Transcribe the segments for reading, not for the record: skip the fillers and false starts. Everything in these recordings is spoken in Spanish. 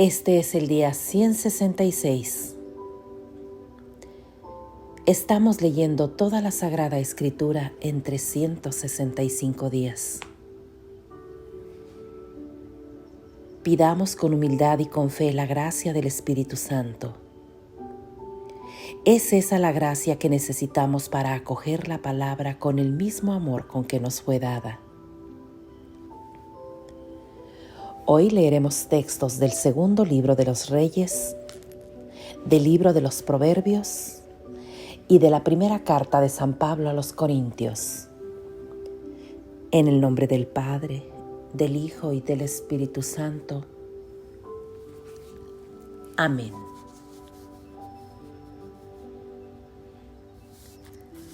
Este es el día 166. Estamos leyendo toda la Sagrada Escritura en 365 días. Pidamos con humildad y con fe la gracia del Espíritu Santo. Es esa la gracia que necesitamos para acoger la palabra con el mismo amor con que nos fue dada. Hoy leeremos textos del segundo libro de los Reyes, del libro de los Proverbios y de la primera carta de San Pablo a los Corintios. En el nombre del Padre, del Hijo y del Espíritu Santo. Amén.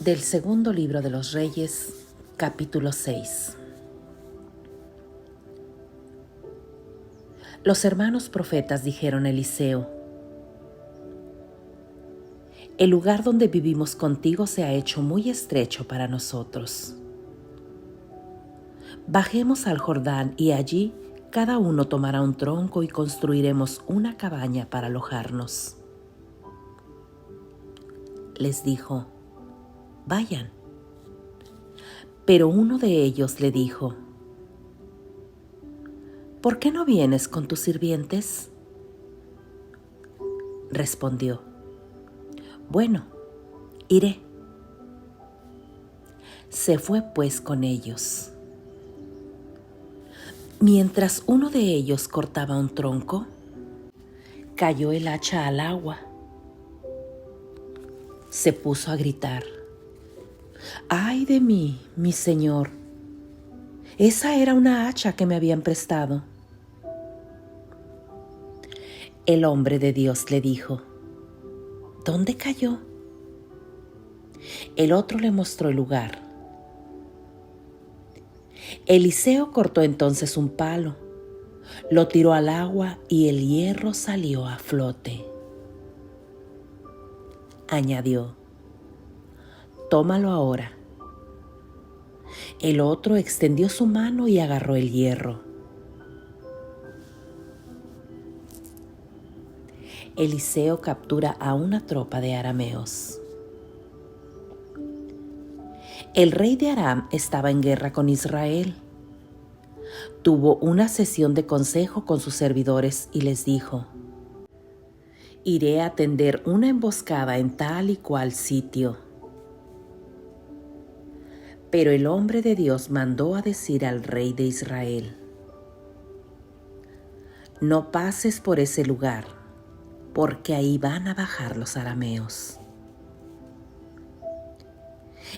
Del segundo libro de los Reyes, capítulo 6. Los hermanos profetas dijeron a Eliseo: el lugar donde vivimos contigo se ha hecho muy estrecho para nosotros. Bajemos al Jordán y allí cada uno tomará un tronco y construiremos una cabaña para alojarnos. Les dijo: vayan. Pero uno de ellos le dijo: ¿por qué no vienes con tus sirvientes? Respondió: bueno, iré. Se fue pues con ellos. Mientras uno de ellos cortaba un tronco, cayó el hacha al agua. Se puso a gritar: ¡ay de mí, mi señor! Esa era una hacha que me habían prestado. El hombre de Dios le dijo: ¿dónde cayó? El otro le mostró el lugar. Eliseo cortó entonces un palo, lo tiró al agua y el hierro salió a flote. Añadió: tómalo ahora. El otro extendió su mano y agarró el hierro. Eliseo captura a una tropa de arameos. El rey de Aram estaba en guerra con Israel. Tuvo una sesión de consejo con sus servidores y les dijo: iré a tender una emboscada en tal y cual sitio. Pero el hombre de Dios mandó a decir al rey de Israel: no pases por ese lugar, porque ahí van a bajar los arameos.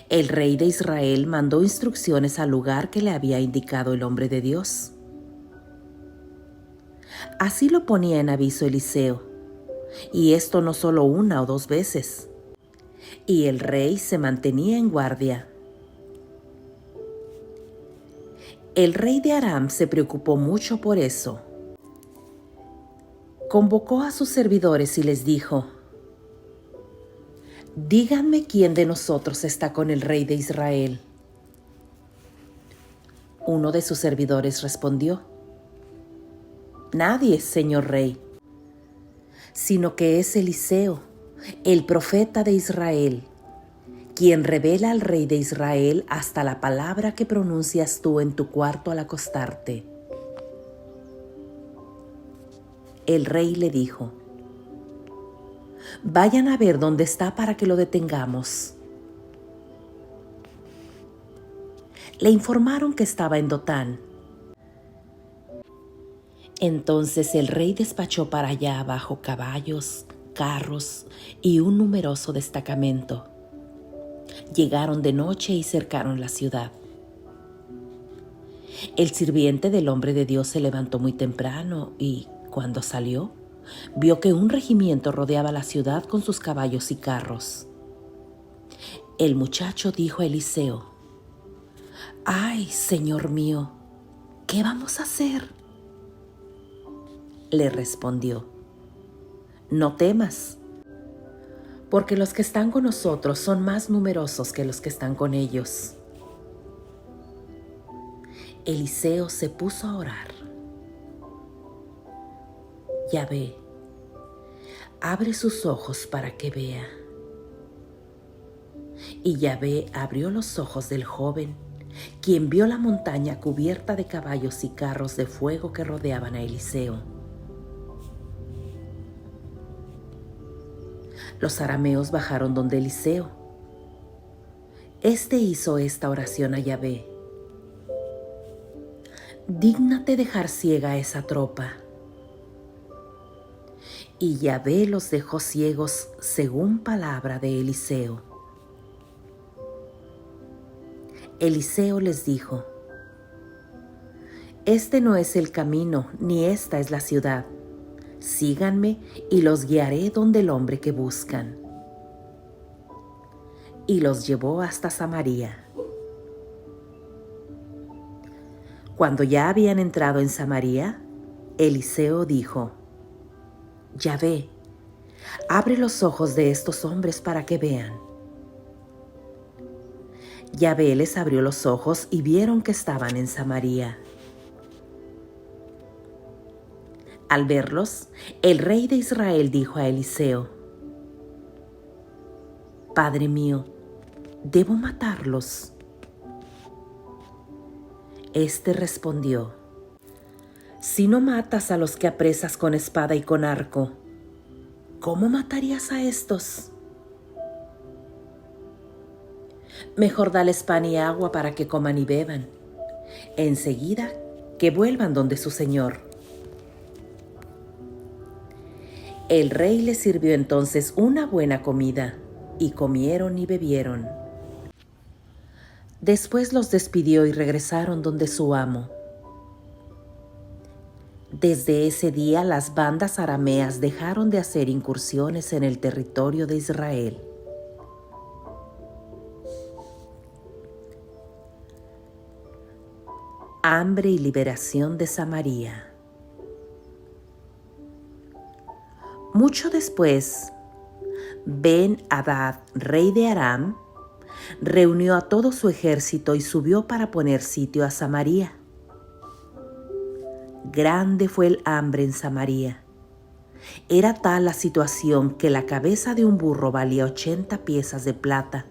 El rey de Israel mandó instrucciones al lugar que le había indicado el hombre de Dios. Así lo ponía en aviso Eliseo, y esto no solo una o dos veces. Y el rey se mantenía en guardia. El rey de Aram se preocupó mucho por eso. Convocó a sus servidores y les dijo: díganme quién de nosotros está con el rey de Israel. Uno de sus servidores respondió: nadie, señor rey, sino que es Eliseo, el profeta de Israel, quien revela al rey de Israel hasta la palabra que pronuncias tú en tu cuarto al acostarte. El rey le dijo: vayan a ver dónde está para que lo detengamos. Le informaron que estaba en Dotán. Entonces el rey despachó para allá abajo caballos, carros y un numeroso destacamento. Llegaron de noche y cercaron la ciudad. El sirviente del hombre de Dios se levantó muy temprano y, cuando salió, vio que un regimiento rodeaba la ciudad con sus caballos y carros. El muchacho dijo a Eliseo: ¡ay, señor mío! ¿Qué vamos a hacer? Le respondió: no temas, porque los que están con nosotros son más numerosos que los que están con ellos. Eliseo se puso a orar. Yahvé, abre sus ojos para que vea. Y Yahvé abrió los ojos del joven, quien vio la montaña cubierta de caballos y carros de fuego que rodeaban a Eliseo. Los arameos bajaron donde Eliseo. Este hizo esta oración a Yahvé: dígnate dejar ciega a esa tropa. Y Yahvé los dejó ciegos según palabra de Eliseo. Eliseo les dijo: este no es el camino, ni esta es la ciudad. Síganme y los guiaré donde el hombre que buscan. Y los llevó hasta Samaria. Cuando ya habían entrado en Samaria, Eliseo dijo: Yahvé, abre los ojos de estos hombres para que vean. Yahvé les abrió los ojos y vieron que estaban en Samaria. Al verlos, el rey de Israel dijo a Eliseo: Padre mío, ¿debo matarlos? Este respondió: si no matas a los que apresas con espada y con arco, ¿cómo matarías a estos? Mejor dales pan y agua para que coman y beban. Enseguida que vuelvan donde su señor. El rey les sirvió entonces una buena comida, y comieron y bebieron. Después los despidió y regresaron donde su amo. Desde ese día las bandas arameas dejaron de hacer incursiones en el territorio de Israel. Hambre y liberación de Samaria. Mucho después, Ben-Hadad, rey de Aram, reunió a todo su ejército y subió para poner sitio a Samaria. Grande fue el hambre en Samaria. Era tal la situación que la cabeza de un burro valía 80 piezas de plata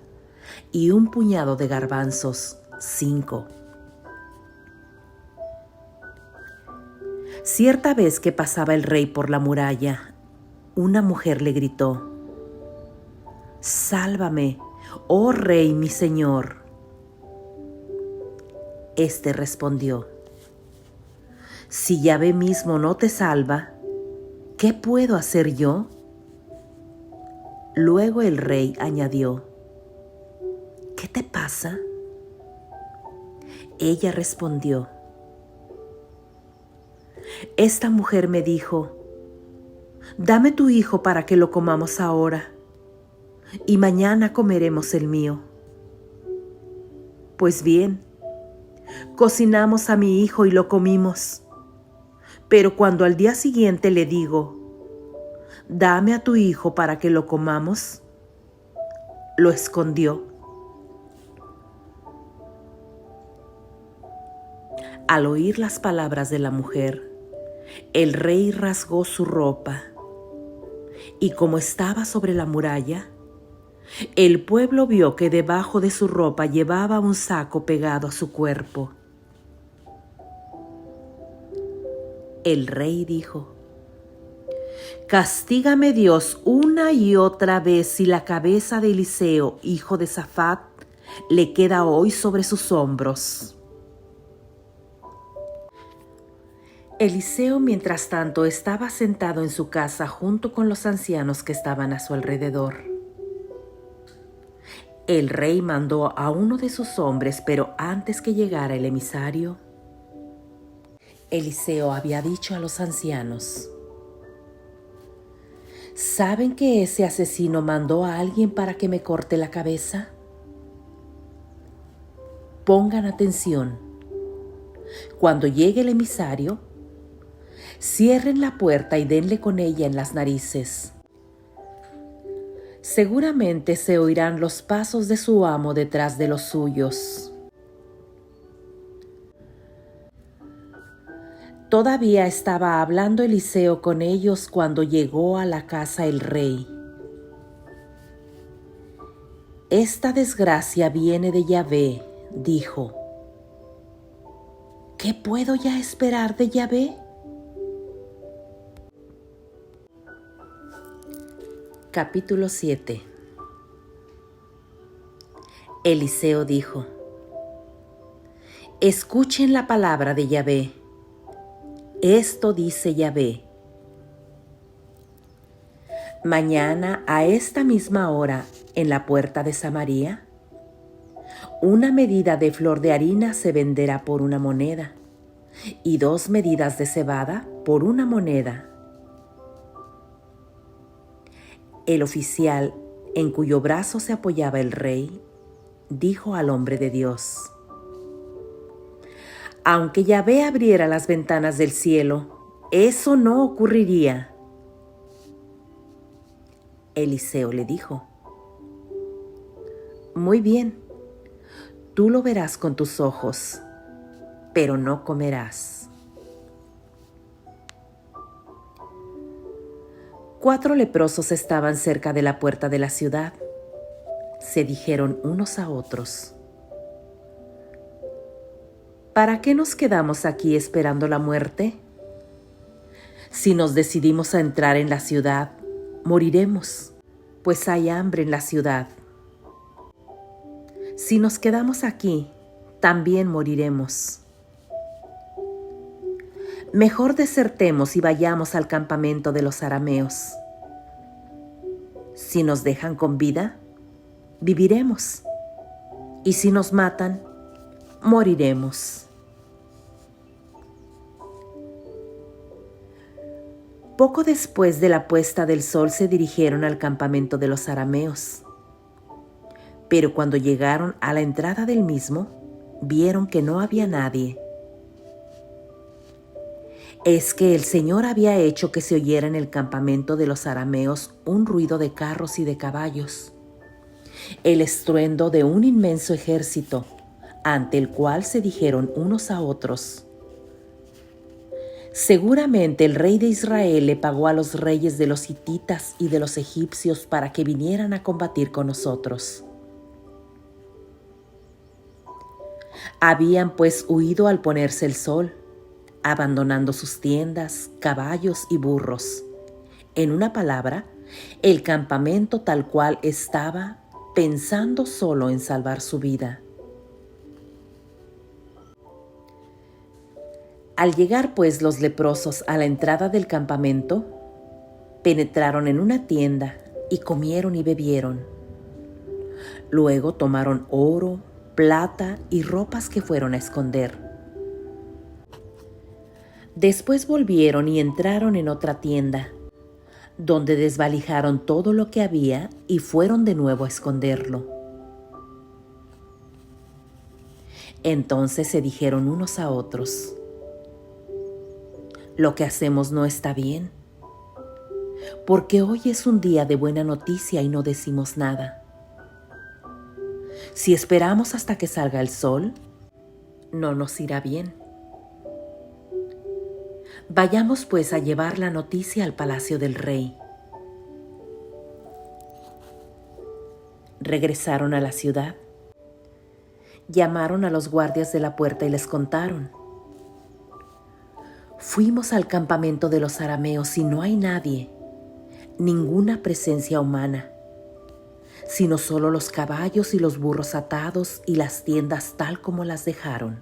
y un puñado de garbanzos, 5. Cierta vez que pasaba el rey por la muralla, una mujer le gritó: «Sálvame, oh rey mi señor». Este respondió: «Si Yahvé mismo no te salva, ¿qué puedo hacer yo?». Luego el rey añadió: «¿Qué te pasa?». Ella respondió: «Esta mujer me dijo: dame tu hijo para que lo comamos ahora, y mañana comeremos el mío. Pues bien, cocinamos a mi hijo y lo comimos, pero cuando al día siguiente le digo: dame a tu hijo para que lo comamos, lo escondió». Al oír las palabras de la mujer, el rey rasgó su ropa, y como estaba sobre la muralla, el pueblo vio que debajo de su ropa llevaba un saco pegado a su cuerpo. El rey dijo: «Castígame Dios una y otra vez si la cabeza de Eliseo, hijo de Safat, le queda hoy sobre sus hombros». Eliseo, mientras tanto, estaba sentado en su casa junto con los ancianos que estaban a su alrededor. El rey mandó a uno de sus hombres, pero antes que llegara el emisario, Eliseo había dicho a los ancianos: ¿saben que ese asesino mandó a alguien para que me corte la cabeza? Pongan atención. Cuando llegue el emisario, cierren la puerta y denle con ella en las narices. Seguramente se oirán los pasos de su amo detrás de los suyos. Todavía estaba hablando Eliseo con ellos cuando llegó a la casa el rey. «Esta desgracia viene de Yahvé», dijo. «¿Qué puedo ya esperar de Yahvé?». Capítulo 7. Eliseo dijo: «Escuchen la palabra de Yahvé. Esto dice Yahvé: mañana a esta misma hora, en la puerta de Samaria, una medida de flor de harina se venderá por una moneda, y 2 medidas de cebada por una moneda». El oficial, en cuyo brazo se apoyaba el rey, dijo al hombre de Dios: «Aunque Yahvé abriera las ventanas del cielo, eso no ocurriría». Eliseo le dijo: «Muy bien, tú lo verás con tus ojos, pero no comerás». 4 leprosos estaban cerca de la puerta de la ciudad. Se dijeron unos a otros: ¿para qué nos quedamos aquí esperando la muerte? Si nos decidimos a entrar en la ciudad, moriremos, pues hay hambre en la ciudad. Si nos quedamos aquí, también moriremos. Mejor desertemos y vayamos al campamento de los arameos. Si nos dejan con vida, viviremos, y si nos matan, moriremos». Poco después de la puesta del sol se dirigieron al campamento de los arameos. Pero cuando llegaron a la entrada del mismo, vieron que no había nadie. Es que el Señor había hecho que se oyera en el campamento de los arameos un ruido de carros y de caballos, el estruendo de un inmenso ejército, ante el cual se dijeron unos a otros: «Seguramente el rey de Israel le pagó a los reyes de los hititas y de los egipcios para que vinieran a combatir con nosotros». Habían pues huido al ponerse el sol, abandonando sus tiendas, caballos y burros. En una palabra, el campamento tal cual estaba, pensando solo en salvar su vida. Al llegar pues los leprosos a la entrada del campamento, penetraron en una tienda y comieron y bebieron. Luego tomaron oro, plata y ropas que fueron a esconder. Después volvieron y entraron en otra tienda, donde desvalijaron todo lo que había y fueron de nuevo a esconderlo. Entonces se dijeron unos a otros: «Lo que hacemos no está bien, porque hoy es un día de buena noticia y no decimos nada. Si esperamos hasta que salga el sol, no nos irá bien. Vayamos pues a llevar la noticia al palacio del rey». Regresaron a la ciudad. Llamaron a los guardias de la puerta y les contaron: «Fuimos al campamento de los arameos y no hay nadie, ninguna presencia humana, sino solo los caballos y los burros atados y las tiendas tal como las dejaron».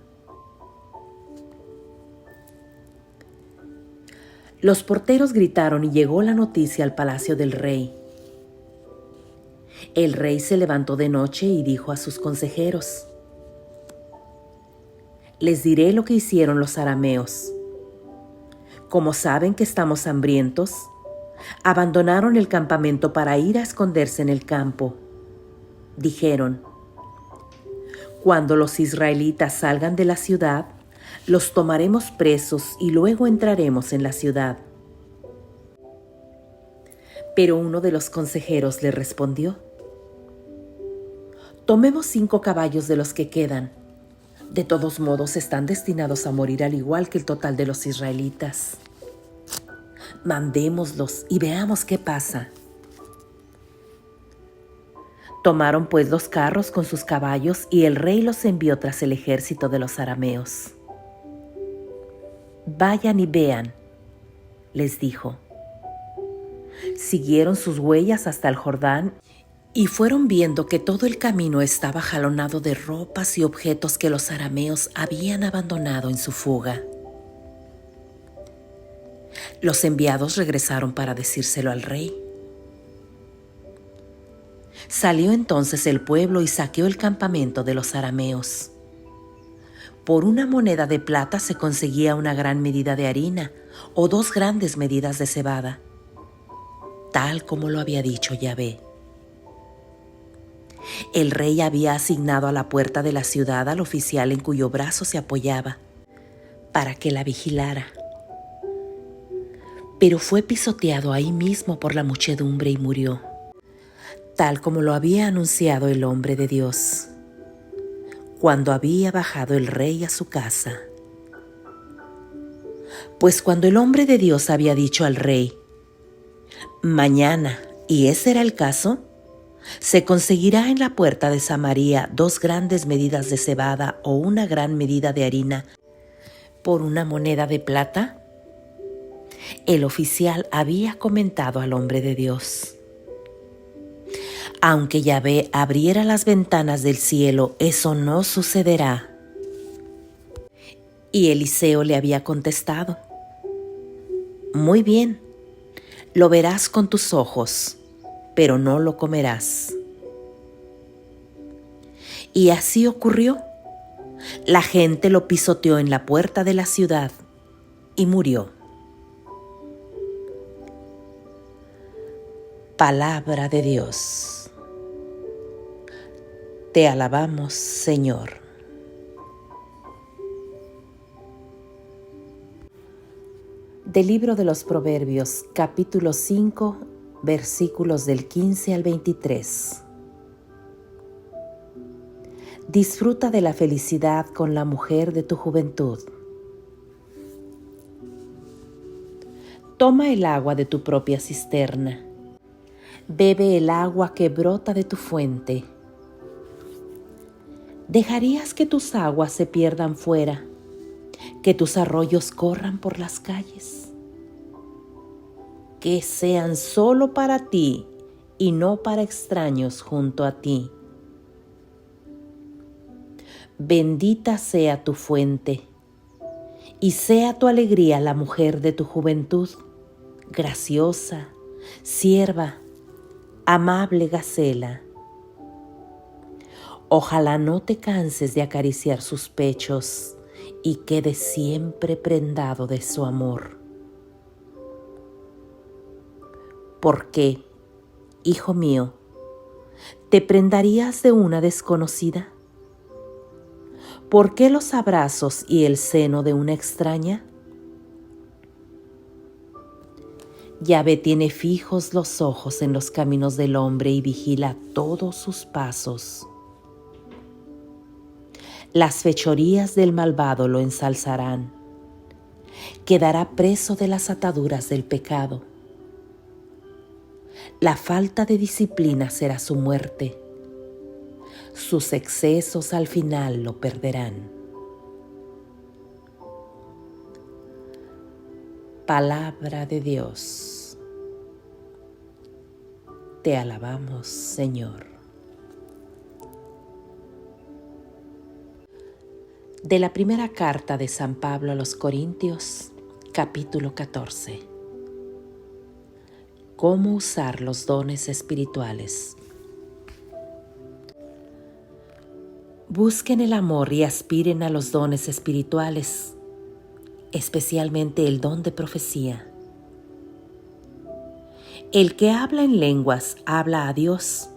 Los porteros gritaron y llegó la noticia al palacio del rey. El rey se levantó de noche y dijo a sus consejeros: «Les diré lo que hicieron los arameos. Como saben que estamos hambrientos, abandonaron el campamento para ir a esconderse en el campo. Dijeron: cuando los israelitas salgan de la ciudad, los tomaremos presos y luego entraremos en la ciudad». Pero uno de los consejeros le respondió: «Tomemos 5 caballos de los que quedan, De todos modos, están destinados a morir al igual que el total de los israelitas. Mandémoslos y veamos qué pasa. Tomaron pues los carros con sus caballos y el rey los envió tras el ejército de los arameos. Vayan y vean, les dijo. Siguieron sus huellas hasta el Jordán y fueron viendo que todo el camino estaba jalonado de ropas y objetos que los arameos habían abandonado en su fuga. Los enviados regresaron para decírselo al rey. Salió entonces el pueblo y saqueó el campamento de los arameos. Por una moneda de plata se conseguía una gran medida de harina o 2 grandes medidas de cebada, tal como lo había dicho Yahvé. El rey había asignado a la puerta de la ciudad al oficial en cuyo brazo se apoyaba, para que la vigilara. Pero fue pisoteado ahí mismo por la muchedumbre y murió, tal como lo había anunciado el hombre de Dios, cuando había bajado el rey a su casa. Pues cuando el hombre de Dios había dicho al rey, mañana, y ese era el caso, se conseguirá en la puerta de Samaria 2 grandes medidas de cebada o una gran medida de harina por una moneda de plata, el oficial había comentado al hombre de Dios: aunque Yahvé abriera las ventanas del cielo, eso no sucederá. Y Eliseo le había contestado: muy bien, lo verás con tus ojos, pero no lo comerás. Y así ocurrió. La gente lo pisoteó en la puerta de la ciudad y murió. Palabra de Dios. Te alabamos, Señor. Del libro de los Proverbios, capítulo 5, versículos del 15 al 23. Disfruta de la felicidad con la mujer de tu juventud. Toma el agua de tu propia cisterna. Bebe el agua que brota de tu fuente. ¿Dejarías que tus aguas se pierdan fuera, que tus arroyos corran por las calles? Que sean solo para ti y no para extraños junto a ti. Bendita sea tu fuente, y sea tu alegría la mujer de tu juventud, graciosa, sierva, amable gacela. Ojalá no te canses de acariciar sus pechos y quedes siempre prendado de su amor. ¿Por qué, hijo mío, te prendarías de una desconocida? ¿Por qué los abrazos y el seno de una extraña? Yahvé tiene fijos los ojos en los caminos del hombre y vigila todos sus pasos. Las fechorías del malvado lo ensalzarán. Quedará preso de las ataduras del pecado. La falta de disciplina será su muerte. Sus excesos al final lo perderán. Palabra de Dios. Te alabamos, Señor. De la primera carta de San Pablo a los Corintios, capítulo 14. ¿Cómo usar los dones espirituales? Busquen el amor y aspiren a los dones espirituales, especialmente el don de profecía. El que habla en lenguas habla a Dios,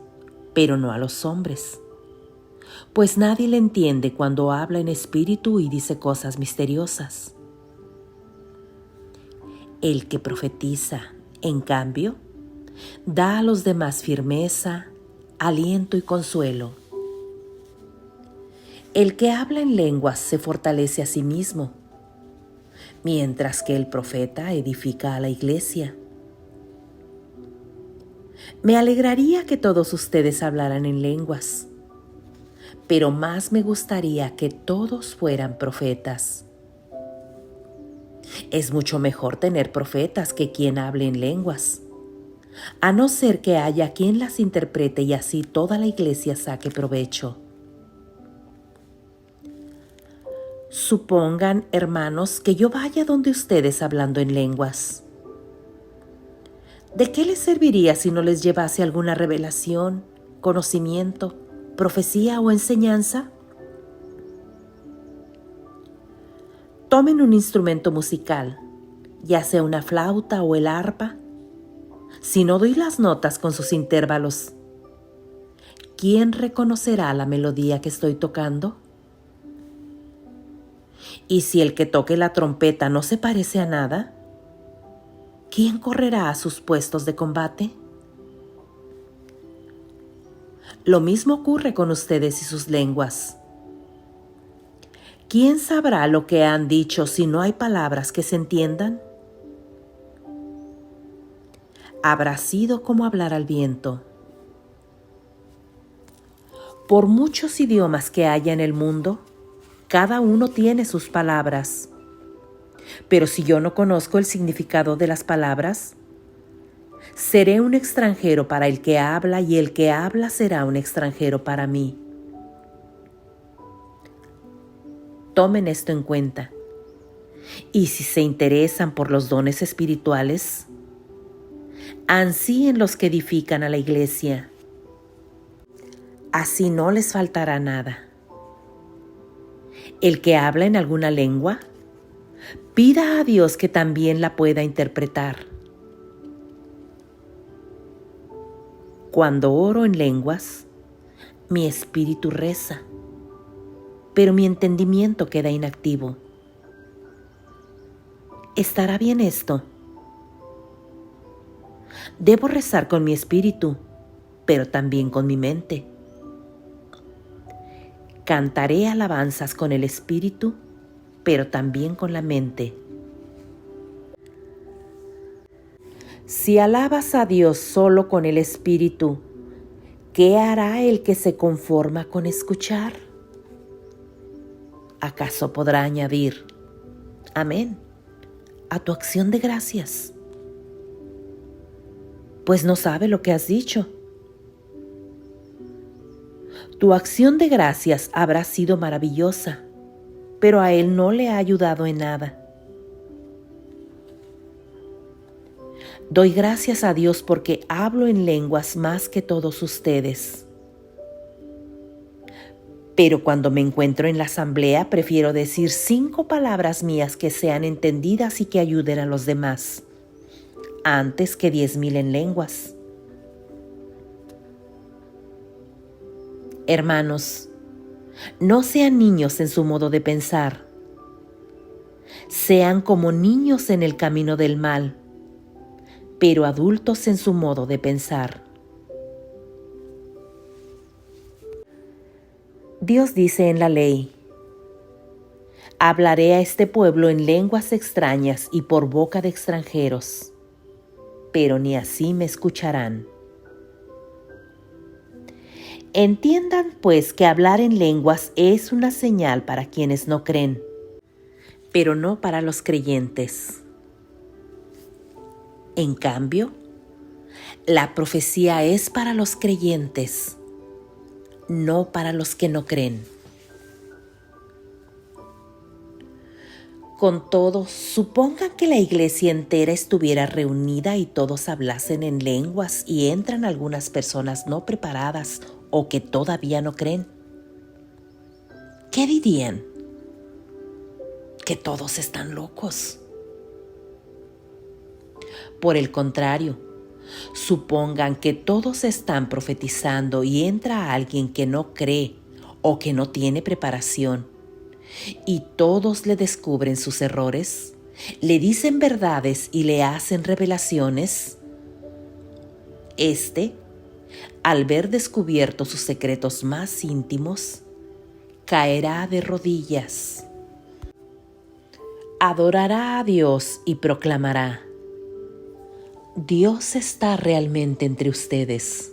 pero no a los hombres, pues nadie le entiende cuando habla en espíritu y dice cosas misteriosas. El que profetiza, en cambio, da a los demás firmeza, aliento y consuelo. El que habla en lenguas se fortalece a sí mismo, mientras que el profeta edifica a la iglesia. Me alegraría que todos ustedes hablaran en lenguas, pero más me gustaría que todos fueran profetas. Es mucho mejor tener profetas que quien hable en lenguas, a no ser que haya quien las interprete y así toda la iglesia saque provecho. Supongan, hermanos, que yo vaya donde ustedes hablando en lenguas. ¿De qué les serviría si no les llevase alguna revelación, conocimiento, profecía o enseñanza? Tomen un instrumento musical, ya sea una flauta o el arpa. Si no doy las notas con sus intervalos, ¿quién reconocerá la melodía que estoy tocando? Y si el que toque la trompeta no se parece a nada, ¿quién correrá a sus puestos de combate? Lo mismo ocurre con ustedes y sus lenguas. ¿Quién sabrá lo que han dicho si no hay palabras que se entiendan? Habrá sido como hablar al viento. Por muchos idiomas que haya en el mundo, cada uno tiene sus palabras. Pero si yo no conozco el significado de las palabras, seré un extranjero para el que habla y el que habla será un extranjero para mí. Tomen esto en cuenta. Y si se interesan por los dones espirituales, ansíen los que edifican a la iglesia. Así no les faltará nada. El que habla en alguna lengua, pida a Dios que también la pueda interpretar. Cuando oro en lenguas, mi espíritu reza, pero mi entendimiento queda inactivo. ¿Estará bien esto? Debo rezar con mi espíritu, pero también con mi mente. Cantaré alabanzas con el espíritu, pero también con la mente. Si alabas a Dios solo con el espíritu, ¿qué hará el que se conforma con escuchar? ¿Acaso podrá añadir amén a tu acción de gracias? Pues no sabe lo que has dicho. Tu acción de gracias habrá sido maravillosa, pero a él no le ha ayudado en nada. Doy gracias a Dios porque hablo en lenguas más que todos ustedes. Pero cuando me encuentro en la asamblea, prefiero decir 5 palabras mías que sean entendidas y que ayuden a los demás, antes que 10,000 en lenguas. Hermanos, no sean niños en su modo de pensar. Sean como niños en el camino del mal, pero adultos en su modo de pensar. Dios dice en la ley: hablaré a este pueblo en lenguas extrañas y por boca de extranjeros, pero ni así me escucharán. Entiendan pues que hablar en lenguas es una señal para quienes no creen, pero no para los creyentes. En cambio, la profecía es para los creyentes, no para los que no creen. Con todo, supongan que la iglesia entera estuviera reunida y todos hablasen en lenguas y entran algunas personas no preparadas o que todavía no creen. ¿Qué dirían? Que todos están locos. Por el contrario, supongan que todos están profetizando y entra alguien que no cree o que no tiene preparación, y todos le descubren sus errores, le dicen verdades y le hacen revelaciones. Al ver descubierto sus secretos más íntimos, caerá de rodillas, adorará a Dios y proclamará: Dios está realmente entre ustedes.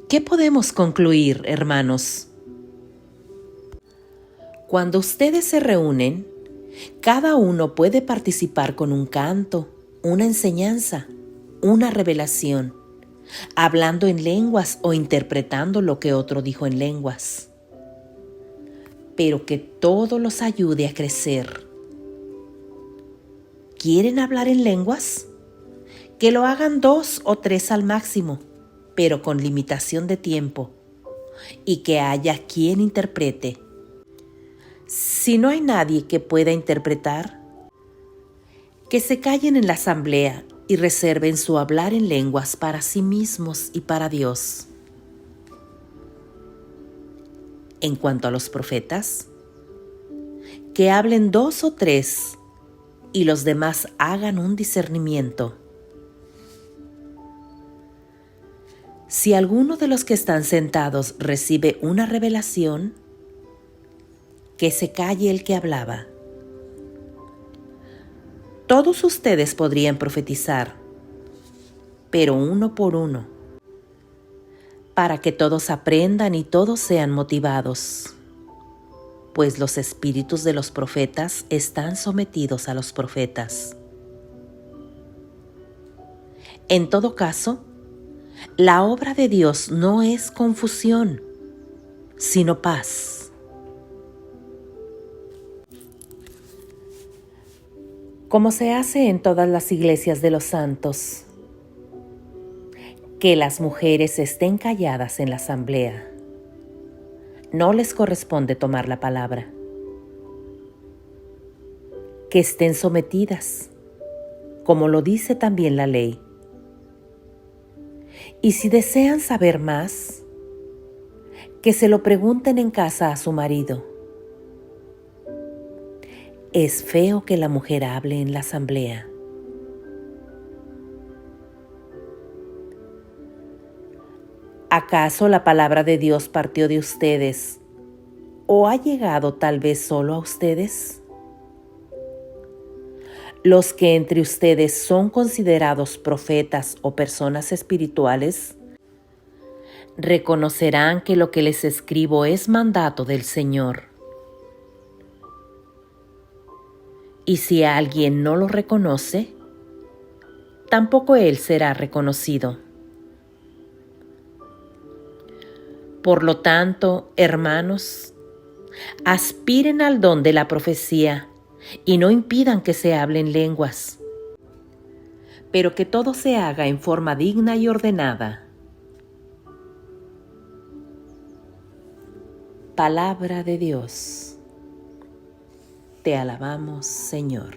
¿Qué podemos concluir, hermanos? Cuando ustedes se reúnen, cada uno puede participar con un canto, una enseñanza, una revelación, hablando en lenguas o interpretando lo que otro dijo en lenguas. Pero que todo los ayude a crecer. ¿Quieren hablar en lenguas? Que lo hagan 2 o 3 al máximo, pero con limitación de tiempo, y que haya quien interprete. Si no hay nadie que pueda interpretar, que se callen en la asamblea y reserven su hablar en lenguas para sí mismos y para Dios. En cuanto a los profetas, que hablen 2 o 3 y los demás hagan un discernimiento. Si alguno de los que están sentados recibe una revelación, que se calle el que hablaba. Todos ustedes podrían profetizar, pero uno por uno, para que todos aprendan y todos sean motivados, pues los espíritus de los profetas están sometidos a los profetas. En todo caso, la obra de Dios no es confusión, sino paz. Como se hace en todas las iglesias de los santos, que las mujeres estén calladas en la asamblea. No les corresponde tomar la palabra. Que estén sometidas, como lo dice también la ley. Y si desean saber más, que se lo pregunten en casa a su marido. Es feo que la mujer hable en la asamblea. ¿Acaso la palabra de Dios partió de ustedes o ha llegado tal vez solo a ustedes? Los que entre ustedes son considerados profetas o personas espirituales, reconocerán que lo que les escribo es mandato del Señor. Y si alguien no lo reconoce, tampoco él será reconocido. Por lo tanto, hermanos, aspiren al don de la profecía y no impidan que se hablen lenguas, pero que todo se haga en forma digna y ordenada. Palabra de Dios. Te alabamos, Señor.